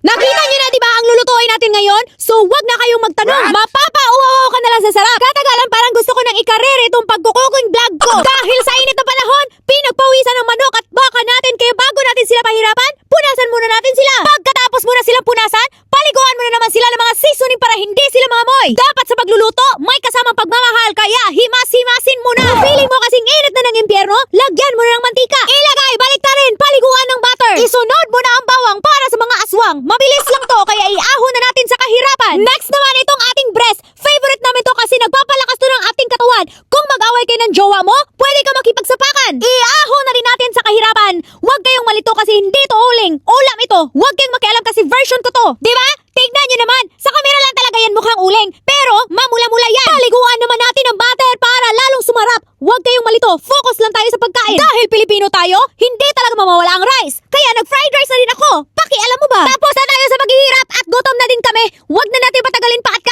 Nakita niyo na, di ba, ang lulutuin natin ngayon? So, wag na kayong magtanong. Mapapauwaw ka na lang sa sarap. Katagalan, parang gusto ko nang ikarir itong pagkukuking vlog ko. Dahil sa init na panahon, pinagpawisan ng manok at baka natin, kaya bago natin sila pahirapan, punasan muna natin sila. Pagkatapos mo na silang punasan, paliguan mo na naman sila ng mga seasoning para hindi sila maamoy. Dapat sa pagluluto, may kasamang pagmamahal, kaya himas-himasin mo na. Feeling mo kasing init na ng impyerno, lagyan mo na ng mantika. Ilagay, baliktarin, paliguan ng butter. Isunod mo na ang bawang para sa mga aswang. Mabilis lang to, kaya iahon na natin sa kahirapan. Next naman itong ating breast. Favorite namin to kasi nagpapalakas to ng ating katawan. Kung mag-away kayo ng jowa mo, pwede ka makipagsapakan. Iahon na rin natin sa kahirapan. Huwag kayong malito kasi hindi to uling. Ulam ito. Huwag kayong makialam kasi version ko to. Diba? Tignan nyo naman. Sa kamera lang talaga yan mukhang uling. Pero mamula-mula yan. Paliguan naman natin ang butter para lalong sumarap. Huwag kayong malito. Focus lang tayo sa pagkain. Dahil Pilipino tayo, hindi talaga mawawala ang rice. Kaya nag-fried rice na rin ako. Pakialam mo ba? Tapos na tayo sa paghihirap at gutom na din kami. Huwag na natin patagalin pa at